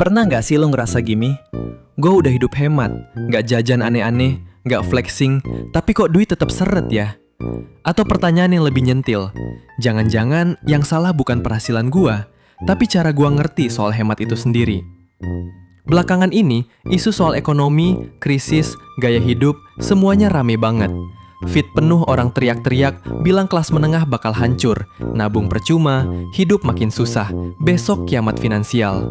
Pernah nggak sih lo ngerasa gini? Gue udah hidup hemat, nggak jajan aneh-aneh, nggak flexing, tapi kok duit tetap seret ya? Atau pertanyaan yang lebih nyentil, jangan-jangan yang salah bukan penghasilan gue, tapi cara gue ngerti soal hemat itu sendiri. Belakangan ini, isu soal ekonomi, krisis, gaya hidup, semuanya rame banget. Feed penuh orang teriak-teriak, bilang kelas menengah bakal hancur, nabung percuma, hidup makin susah, besok kiamat finansial.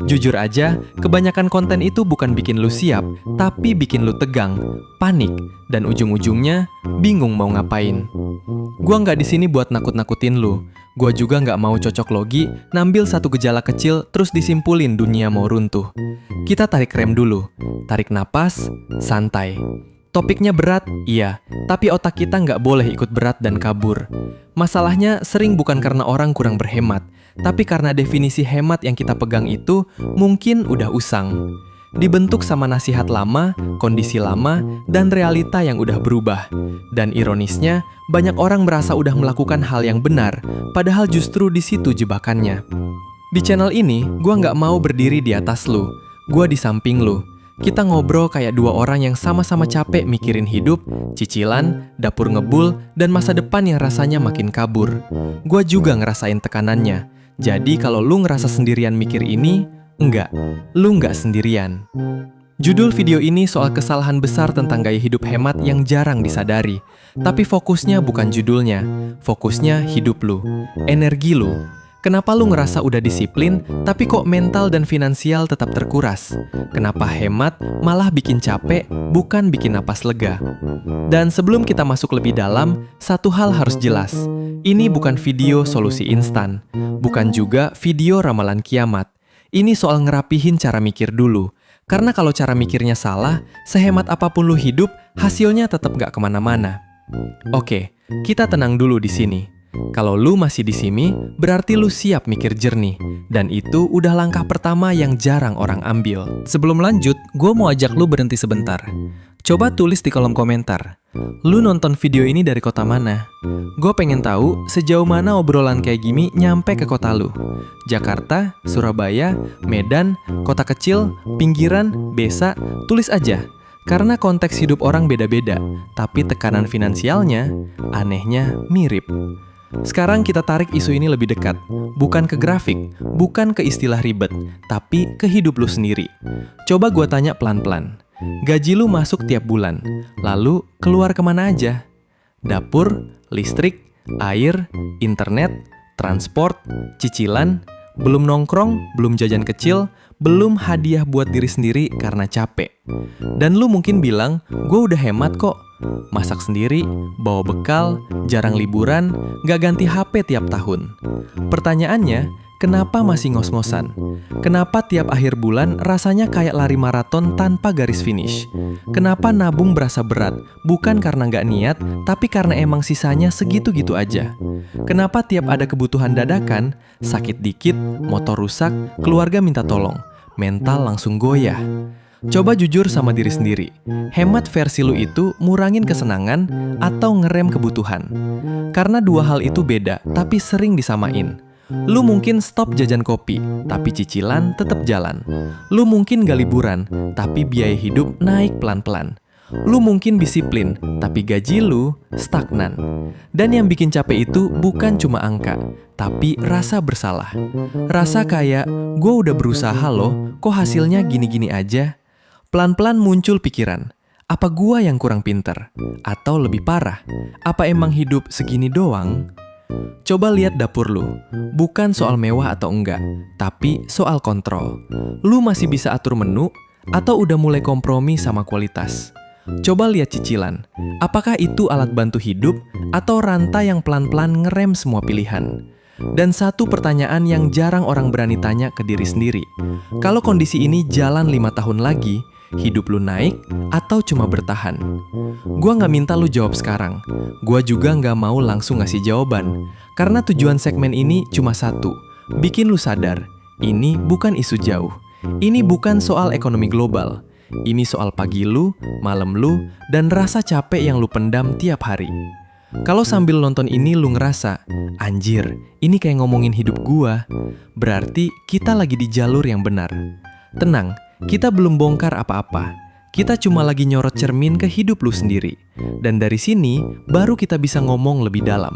Jujur aja, kebanyakan konten itu bukan bikin lu siap, tapi bikin lu tegang, panik, dan ujung-ujungnya bingung mau ngapain. Gua nggak di sini buat nakut-nakutin lu. Gua juga nggak mau cocok logi, nambil satu gejala kecil terus disimpulin dunia mau runtuh. Kita tarik rem dulu, tarik napas, santai. Topiknya berat, iya, tapi otak kita nggak boleh ikut berat dan kabur. Masalahnya sering bukan karena orang kurang berhemat, tapi karena definisi hemat yang kita pegang itu mungkin udah usang. Dibentuk sama nasihat lama, kondisi lama, dan realita yang udah berubah. Dan ironisnya, banyak orang merasa udah melakukan hal yang benar, padahal justru di situ jebakannya. Di channel ini, gua nggak mau berdiri di atas lu, gua di samping lu. Kita ngobrol kayak dua orang yang sama-sama capek mikirin hidup, cicilan, dapur ngebul, dan masa depan yang rasanya makin kabur. Gua juga ngerasain tekanannya. Jadi kalau lu ngerasa sendirian mikir ini, enggak, lu nggak sendirian. Judul video ini soal kesalahan besar tentang gaya hidup hemat yang jarang disadari. Tapi fokusnya bukan judulnya, fokusnya hidup lu, energi lu. Kenapa lu ngerasa udah disiplin, tapi kok mental dan finansial tetap terkuras? Kenapa hemat malah bikin capek, bukan bikin napas lega? Dan sebelum kita masuk lebih dalam, satu hal harus jelas. Ini bukan video solusi instan, bukan juga video ramalan kiamat. Ini soal ngerapihin cara mikir dulu. Karena kalau cara mikirnya salah, sehemat apapun lu hidup, hasilnya tetap gak kemana-mana. Oke, kita tenang dulu di sini. Kalau lu masih di sini, berarti lu siap mikir jernih. Dan itu udah langkah pertama yang jarang orang ambil. Sebelum lanjut, gue mau ajak lu berhenti sebentar. Coba tulis di kolom komentar. Lu nonton video ini dari kota mana? Gue pengen tahu sejauh mana obrolan kayak gini nyampe ke kota lu. Jakarta, Surabaya, Medan, kota kecil, pinggiran, desa, tulis aja. Karena konteks hidup orang beda-beda, tapi tekanan finansialnya, anehnya mirip. Sekarang kita tarik isu ini lebih dekat, bukan ke grafik, bukan ke istilah ribet, tapi ke hidup lu sendiri. Coba gua tanya pelan-pelan, gaji lu masuk tiap bulan, lalu keluar kemana aja? Dapur, listrik, air, internet, transport, cicilan, belum nongkrong, belum jajan kecil, belum hadiah buat diri sendiri karena capek. Dan lu mungkin bilang, gue udah hemat kok. Masak sendiri, bawa bekal, jarang liburan, gak ganti HP tiap tahun. Pertanyaannya, kenapa masih ngos-ngosan? Kenapa tiap akhir bulan rasanya kayak lari maraton tanpa garis finish? Kenapa nabung berasa berat? Bukan karena gak niat, tapi karena emang sisanya segitu-gitu aja. Kenapa tiap ada kebutuhan dadakan, sakit dikit, motor rusak, keluarga minta tolong, mental langsung goyah? Coba jujur sama diri sendiri, hemat versi lu itu ngurangin kesenangan atau ngerem kebutuhan? Karena dua hal itu beda, tapi sering disamain. Lu mungkin stop jajan kopi, tapi cicilan tetap jalan. Lu mungkin gak liburan, tapi biaya hidup naik pelan-pelan. Lu mungkin disiplin, tapi gaji lu stagnan. Dan yang bikin capek itu bukan cuma angka, tapi rasa bersalah. Rasa kayak, gue udah berusaha loh, kok hasilnya gini-gini aja? Pelan-pelan muncul pikiran, apa gua yang kurang pinter? Atau lebih parah, apa emang hidup segini doang? Coba lihat dapur lu, bukan soal mewah atau enggak, tapi soal kontrol. Lu masih bisa atur menu, atau udah mulai kompromi sama kualitas? Coba lihat cicilan, apakah itu alat bantu hidup, atau rantai yang pelan-pelan ngerem semua pilihan? Dan satu pertanyaan yang jarang orang berani tanya ke diri sendiri, kalau kondisi ini jalan 5 tahun lagi, hidup lu naik atau cuma bertahan? Gua nggak minta lu jawab sekarang. Gua juga nggak mau langsung ngasih jawaban. Karena tujuan segmen ini cuma satu, bikin lu sadar, ini bukan isu jauh. Ini bukan soal ekonomi global. Ini soal pagi lu, malam lu, dan rasa capek yang lu pendam tiap hari. Kalau sambil nonton ini lu ngerasa, anjir, ini kayak ngomongin hidup gua, berarti kita lagi di jalur yang benar. Tenang, kita belum bongkar apa-apa. Kita cuma lagi nyorot cermin ke hidup lu sendiri. Dan dari sini, baru kita bisa ngomong lebih dalam.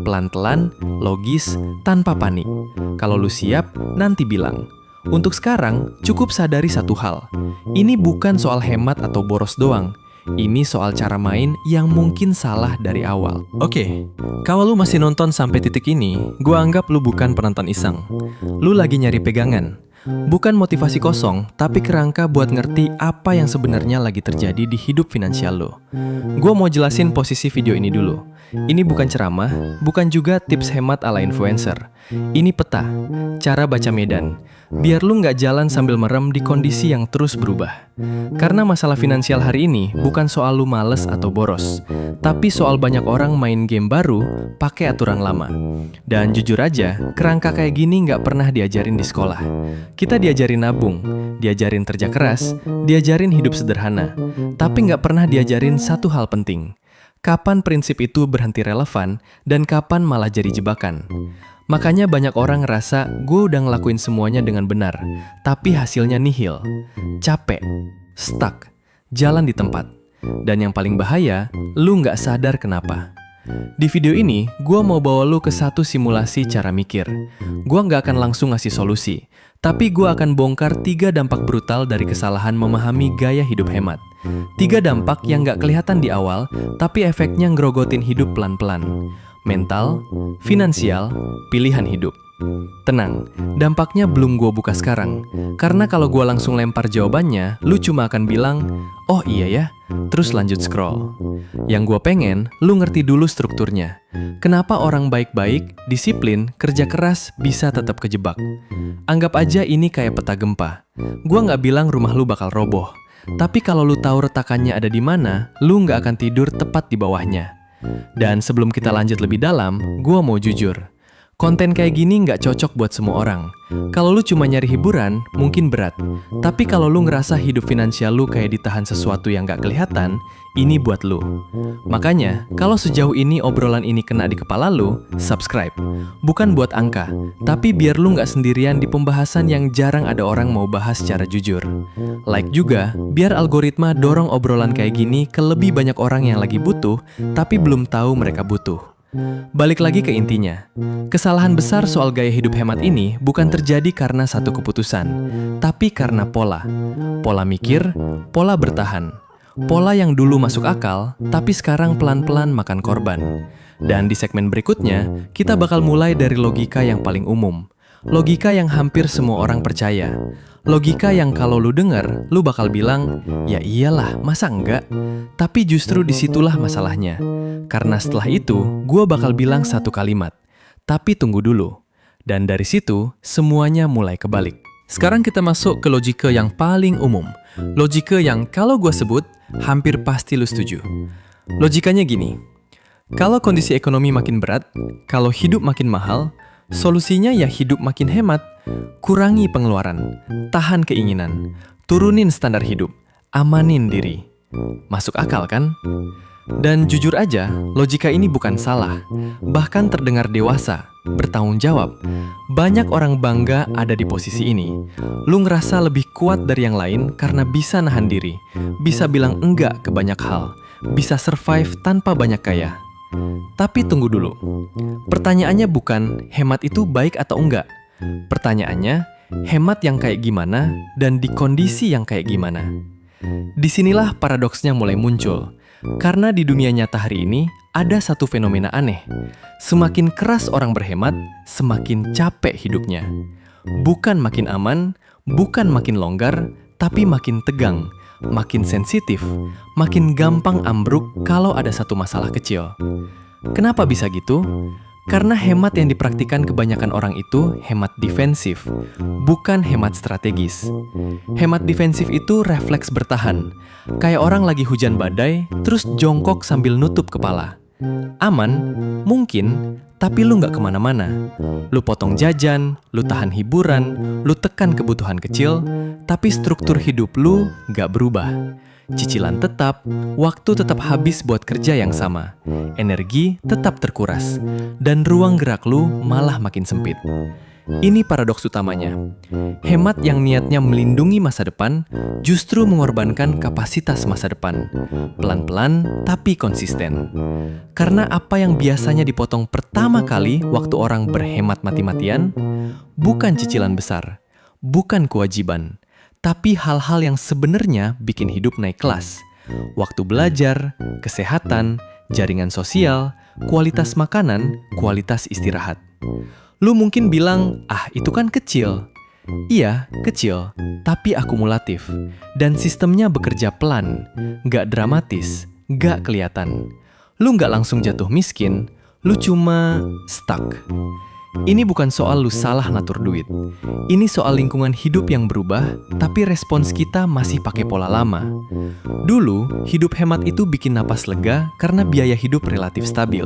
Pelan-pelan, logis, tanpa panik. Kalau lu siap, nanti bilang. Untuk sekarang, cukup sadari satu hal. Ini bukan soal hemat atau boros doang. Ini soal cara main yang mungkin salah dari awal. Oke, kalau lu masih nonton sampai titik ini, gua anggap lu bukan penonton iseng. Lu lagi nyari pegangan. Bukan motivasi kosong, tapi kerangka buat ngerti apa yang sebenarnya lagi terjadi di hidup finansial lo. Gua mau jelasin posisi video ini dulu. Ini bukan ceramah, bukan juga tips hemat ala influencer. Ini peta, cara baca medan. Biar lu nggak jalan sambil merem di kondisi yang terus berubah. Karena masalah finansial hari ini bukan soal lu males atau boros, tapi soal banyak orang main game baru pakai aturan lama. Dan jujur aja, kerangka kayak gini nggak pernah diajarin di sekolah. Kita diajarin nabung, diajarin kerja keras, diajarin hidup sederhana, tapi nggak pernah diajarin satu hal penting. Kapan prinsip itu berhenti relevan dan kapan malah jadi jebakan. Makanya banyak orang ngerasa gue udah ngelakuin semuanya dengan benar, tapi hasilnya nihil, capek, stuck, jalan di tempat. Dan yang paling bahaya, lu nggak sadar kenapa. Di video ini, gue mau bawa lu ke satu simulasi cara mikir. Gue nggak akan langsung ngasih solusi, tapi gue akan bongkar 3 dampak brutal dari kesalahan memahami gaya hidup hemat. 3 dampak yang nggak kelihatan di awal, tapi efeknya ngerogotin hidup pelan-pelan. Mental, finansial, pilihan hidup. Tenang, dampaknya belum gue buka sekarang. Karena kalau gue langsung lempar jawabannya, lu cuma akan bilang, oh iya ya, terus lanjut scroll. Yang gue pengen, lu ngerti dulu strukturnya. Kenapa orang baik-baik, disiplin, kerja keras bisa tetap kejebak. Anggap aja ini kayak peta gempa. Gue nggak bilang rumah lu bakal roboh. Tapi kalau lu tahu retakannya ada di mana, lu nggak akan tidur tepat di bawahnya. Dan sebelum kita lanjut lebih dalam, gue mau jujur. Konten kayak gini nggak cocok buat semua orang. Kalau lu cuma nyari hiburan, mungkin berat. Tapi kalau lu ngerasa hidup finansial lu kayak ditahan sesuatu yang nggak kelihatan, ini buat lu. Makanya, kalau sejauh ini obrolan ini kena di kepala lu, subscribe. Bukan buat angka, tapi biar lu nggak sendirian di pembahasan yang jarang ada orang mau bahas secara jujur. Like juga, biar algoritma dorong obrolan kayak gini ke lebih banyak orang yang lagi butuh, tapi belum tahu mereka butuh. Balik lagi ke intinya, kesalahan besar soal gaya hidup hemat ini bukan terjadi karena satu keputusan, tapi karena pola. Pola mikir, pola bertahan. Pola yang dulu masuk akal, tapi sekarang pelan-pelan makan korban. Dan di segmen berikutnya, kita bakal mulai dari logika yang paling umum. Logika yang hampir semua orang percaya. Logika yang kalau lu denger, lu bakal bilang, ya iyalah, masa enggak? Tapi justru disitulah masalahnya. Karena setelah itu, gue bakal bilang satu kalimat. Tapi tunggu dulu. Dan dari situ, semuanya mulai kebalik. Sekarang kita masuk ke logika yang paling umum. Logika yang kalau gue sebut, hampir pasti lu setuju. Logikanya gini. Kalau kondisi ekonomi makin berat, kalau hidup makin mahal, solusinya ya hidup makin hemat, kurangi pengeluaran, tahan keinginan, turunin standar hidup, amanin diri. Masuk akal kan? Dan jujur aja, logika ini bukan salah, bahkan terdengar dewasa, bertanggung jawab. Banyak orang bangga ada di posisi ini. Lu ngerasa lebih kuat dari yang lain karena bisa nahan diri, bisa bilang enggak ke banyak hal, bisa survive tanpa banyak kaya. Tapi tunggu dulu. Pertanyaannya bukan hemat itu baik atau enggak. Pertanyaannya, hemat yang kayak gimana dan di kondisi yang kayak gimana. Disinilah paradoksnya mulai muncul. Karena di dunia nyata hari ini, ada satu fenomena aneh. Semakin keras orang berhemat, semakin capek hidupnya. Bukan makin aman, bukan makin longgar, tapi makin tegang, makin sensitif, makin gampang ambruk kalau ada satu masalah kecil. Kenapa bisa gitu? Karena hemat yang dipraktikkan kebanyakan orang itu hemat defensif, bukan hemat strategis. Hemat defensif itu refleks bertahan, kayak orang lagi hujan badai, terus jongkok sambil nutup kepala. Aman, mungkin, tapi lu nggak kemana-mana. Lu potong jajan, lu tahan hiburan, lu tekan kebutuhan kecil, tapi struktur hidup lu nggak berubah. cicilan tetap, waktu tetap habis buat kerja yang sama, energi tetap terkuras, dan ruang gerak lu malah makin sempit. Ini paradoks utamanya. Hemat yang niatnya melindungi masa depan justru mengorbankan kapasitas masa depan. Pelan-pelan tapi konsisten. Karena apa yang biasanya dipotong pertama kali waktu orang berhemat mati-matian, bukan cicilan besar, bukan kewajiban, tapi hal-hal yang sebenarnya bikin hidup naik kelas. Waktu belajar, kesehatan, jaringan sosial, kualitas makanan, kualitas istirahat. Lu mungkin bilang, itu kan kecil. Iya, kecil, tapi akumulatif. Dan sistemnya bekerja pelan, nggak dramatis, nggak kelihatan. Lu nggak langsung jatuh miskin, lu cuma stuck. Ini bukan soal lu salah ngatur duit. Ini soal lingkungan hidup yang berubah, tapi respons kita masih pakai pola lama. Dulu, hidup hemat itu bikin napas lega karena biaya hidup relatif stabil.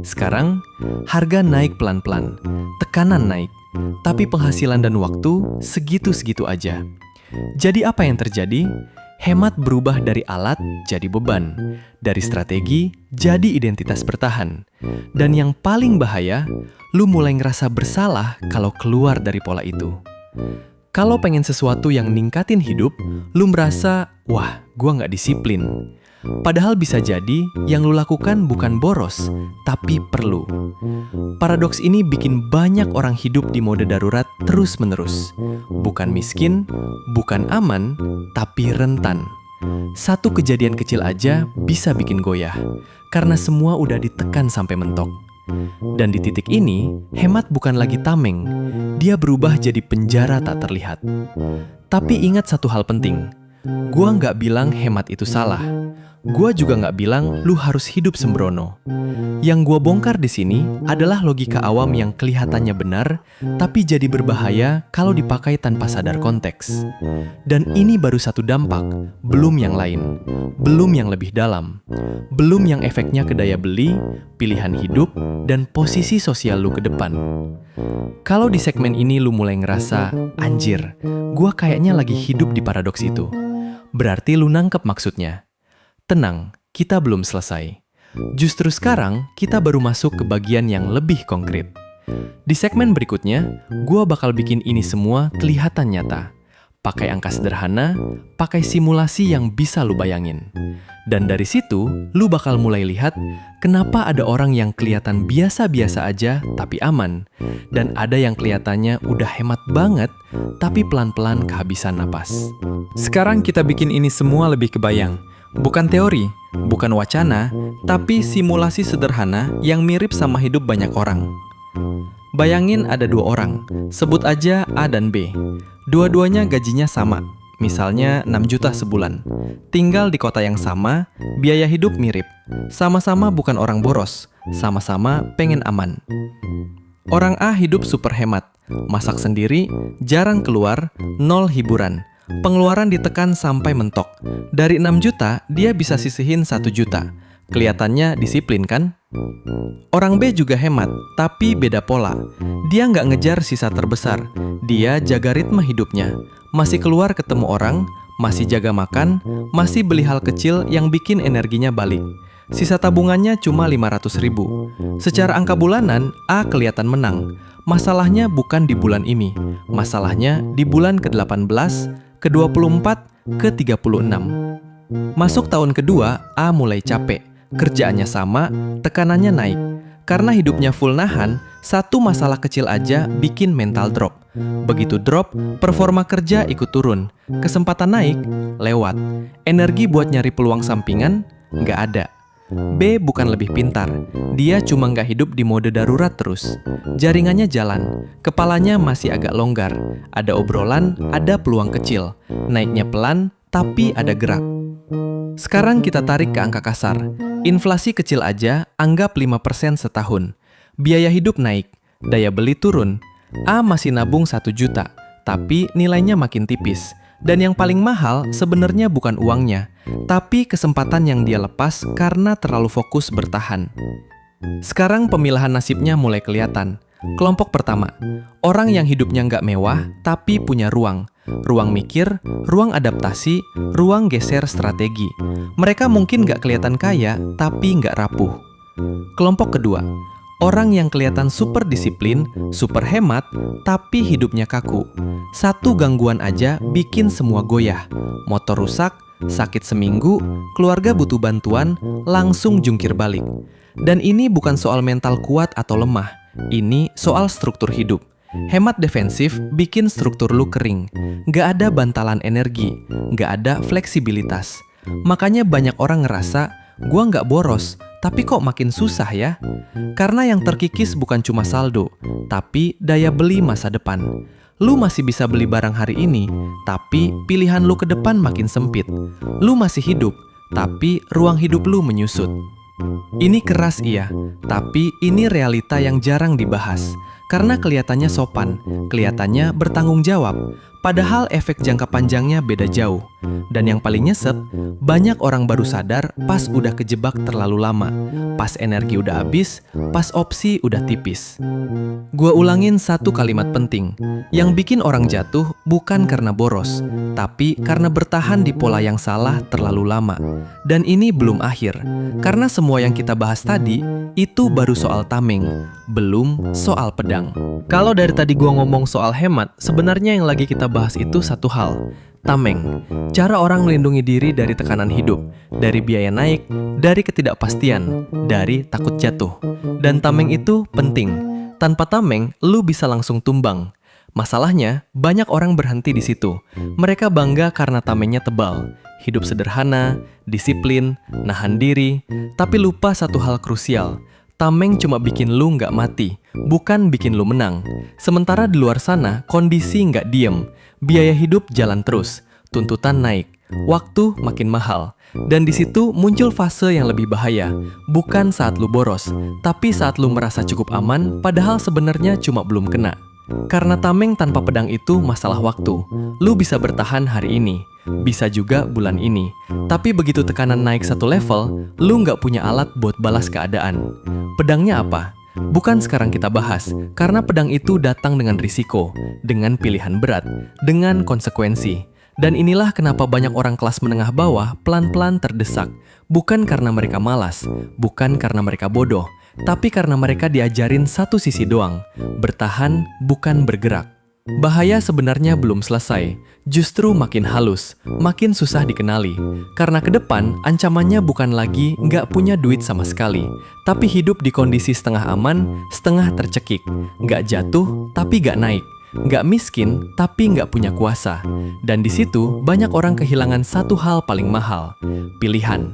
Sekarang, harga naik pelan-pelan, tekanan naik, tapi penghasilan dan waktu segitu-segitu aja. Jadi apa yang terjadi? Hemat berubah dari alat jadi beban, dari strategi jadi identitas bertahan. Dan yang paling bahaya, lu mulai ngerasa bersalah kalau keluar dari pola itu. Kalau pengen sesuatu yang ningkatin hidup, lu merasa, wah, gua nggak disiplin. Padahal bisa jadi yang lu lakukan bukan boros, tapi perlu. Paradoks ini bikin banyak orang hidup di mode darurat terus-menerus. Bukan miskin, bukan aman, tapi rentan. Satu kejadian kecil aja bisa bikin goyah, karena semua udah ditekan sampai mentok. Dan di titik ini, hemat bukan lagi tameng, dia berubah jadi penjara tak terlihat. Tapi ingat satu hal penting, gua nggak bilang hemat itu salah. Gua juga nggak bilang lu harus hidup sembrono. Yang gua bongkar di sini adalah logika awam yang kelihatannya benar, tapi jadi berbahaya kalau dipakai tanpa sadar konteks. Dan ini baru satu dampak, belum yang lain, belum yang lebih dalam, belum yang efeknya ke daya beli, pilihan hidup, dan posisi sosial lu ke depan. Kalau di segmen ini lu mulai ngerasa, anjir, gua kayaknya lagi hidup di paradoks itu. Berarti lu nangkep maksudnya. Tenang, kita belum selesai. Justru sekarang, kita baru masuk ke bagian yang lebih konkret. Di segmen berikutnya, gua bakal bikin ini semua kelihatan nyata. Pakai angka sederhana, pakai simulasi yang bisa lu bayangin. Dan dari situ, lu bakal mulai lihat kenapa ada orang yang kelihatan biasa-biasa aja tapi aman. Dan ada yang kelihatannya udah hemat banget, tapi pelan-pelan kehabisan napas. Sekarang kita bikin ini semua lebih kebayang. Bukan teori, bukan wacana, tapi simulasi sederhana yang mirip sama hidup banyak orang. Bayangin ada dua orang, sebut aja A dan B. Dua-duanya gajinya sama, misalnya 6 juta sebulan. Tinggal di kota yang sama, biaya hidup mirip. Sama-sama bukan orang boros, sama-sama pengen aman. Orang A hidup super hemat, masak sendiri, jarang keluar, 0 hiburan. Pengeluaran ditekan sampai mentok. Dari 6 juta, dia bisa sisihin 1 juta. Kelihatannya disiplin kan? Orang B juga hemat, tapi beda pola. Dia nggak ngejar sisa terbesar. Dia jaga ritme hidupnya. Masih keluar ketemu orang, masih jaga makan, masih beli hal kecil yang bikin energinya balik. Sisa tabungannya cuma 500.000. Secara angka bulanan, A kelihatan menang. Masalahnya bukan di bulan ini. Masalahnya di bulan ke-18, ke-24, ke-36. Masuk tahun kedua, A mulai capek. Kerjaannya sama, tekanannya naik. Karena hidupnya full nahan, satu masalah kecil aja bikin mental drop. Begitu drop, performa kerja ikut turun. Kesempatan naik, lewat. Energi buat nyari peluang sampingan, nggak ada. B bukan lebih pintar, dia cuma nggak hidup di mode darurat terus. Jaringannya jalan, kepalanya masih agak longgar. Ada obrolan, ada peluang kecil. Naiknya pelan, tapi ada gerak. Sekarang kita tarik ke angka kasar. Inflasi kecil aja, anggap 5% setahun. Biaya hidup naik, daya beli turun. A masih nabung 1 juta, tapi nilainya makin tipis. Dan yang paling mahal sebenarnya bukan uangnya, tapi kesempatan yang dia lepas karena terlalu fokus bertahan. Sekarang pemilahan nasibnya mulai kelihatan. Kelompok pertama, orang yang hidupnya nggak mewah tapi punya ruang. Ruang mikir, ruang adaptasi, ruang geser strategi. Mereka mungkin nggak kelihatan kaya tapi nggak rapuh. Kelompok kedua, orang yang kelihatan super disiplin, super hemat, tapi hidupnya kaku. Satu gangguan aja bikin semua goyah. Motor rusak, sakit seminggu, keluarga butuh bantuan, langsung jungkir balik. Dan ini bukan soal mental kuat atau lemah, ini soal struktur hidup. Hemat defensif bikin struktur lu kering. Nggak ada bantalan energi, nggak ada fleksibilitas. Makanya banyak orang ngerasa, gua nggak boros, tapi kok makin susah ya? Karena yang terkikis bukan cuma saldo, tapi daya beli masa depan. Lu masih bisa beli barang hari ini, tapi pilihan lu ke depan makin sempit. Lu masih hidup, tapi ruang hidup lu menyusut. Ini keras iya, tapi ini realita yang jarang dibahas. Karena kelihatannya sopan, kelihatannya bertanggung jawab. Padahal efek jangka panjangnya beda jauh. Dan yang paling nyesek, banyak orang baru sadar pas udah kejebak terlalu lama. Pas energi udah habis, pas opsi udah tipis. Gua ulangin satu kalimat penting. Yang bikin orang jatuh bukan karena boros, tapi karena bertahan di pola yang salah terlalu lama. Dan ini belum akhir. Karena semua yang kita bahas tadi, itu baru soal tameng, belum soal pedang. Kalau dari tadi gua ngomong soal hemat, sebenarnya yang lagi kita bahas itu satu hal, tameng. Cara orang melindungi diri dari tekanan hidup, dari biaya naik, dari ketidakpastian, dari takut jatuh. Dan tameng itu penting. Tanpa tameng, lu bisa langsung tumbang. Masalahnya, banyak orang berhenti di situ. Mereka bangga karena tamengnya tebal. Hidup sederhana, disiplin, nahan diri, tapi lupa satu hal krusial. Tameng cuma bikin lu nggak mati, bukan bikin lu menang. Sementara di luar sana, kondisi nggak diem. Biaya hidup jalan terus, tuntutan naik, waktu makin mahal. Dan di situ muncul fase yang lebih bahaya. Bukan saat lu boros, tapi saat lu merasa cukup aman, padahal sebenarnya cuma belum kena. Karena tameng tanpa pedang itu masalah waktu. Lu bisa bertahan hari ini, bisa juga bulan ini. Tapi begitu tekanan naik satu level, lu nggak punya alat buat balas keadaan. Pedangnya apa? Bukan sekarang kita bahas, karena pedang itu datang dengan risiko, dengan pilihan berat, dengan konsekuensi. Dan inilah kenapa banyak orang kelas menengah bawah pelan-pelan terdesak. Bukan karena mereka malas, bukan karena mereka bodoh, tapi karena mereka diajarin satu sisi doang, bertahan bukan bergerak. Bahaya sebenarnya belum selesai, justru makin halus, makin susah dikenali. Karena ke depan, ancamannya bukan lagi nggak punya duit sama sekali, tapi hidup di kondisi setengah aman, setengah tercekik. Nggak jatuh, tapi nggak naik. Nggak miskin, tapi nggak punya kuasa. Dan di situ, banyak orang kehilangan satu hal paling mahal, pilihan.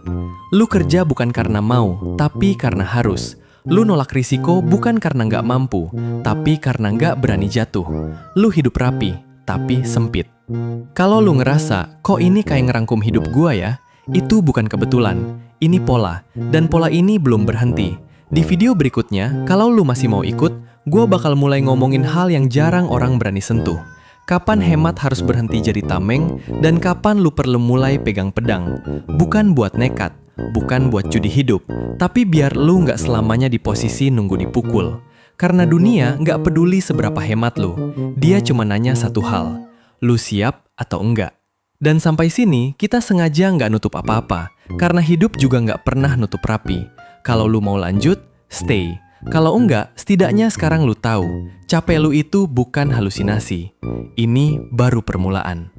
Lu kerja bukan karena mau, tapi karena harus. Lu nolak risiko bukan karena nggak mampu, tapi karena nggak berani jatuh. Lu hidup rapi, tapi sempit. Kalau lu ngerasa, kok ini kayak ngerangkum hidup gua ya? Itu bukan kebetulan, ini pola. Dan pola ini belum berhenti. Di video berikutnya, kalau lu masih mau ikut, gua bakal mulai ngomongin hal yang jarang orang berani sentuh. Kapan hemat harus berhenti jadi tameng, dan kapan lu perlu mulai pegang pedang. Bukan buat nekat, bukan buat judi hidup, tapi biar lu nggak selamanya di posisi nunggu dipukul. Karena dunia nggak peduli seberapa hemat lu, dia cuma nanya satu hal, lu siap atau enggak? Dan sampai sini, kita sengaja nggak nutup apa-apa, karena hidup juga nggak pernah nutup rapi. Kalau lu mau lanjut, stay. Kalau enggak, setidaknya sekarang lu tahu, capek lu itu bukan halusinasi. Ini baru permulaan.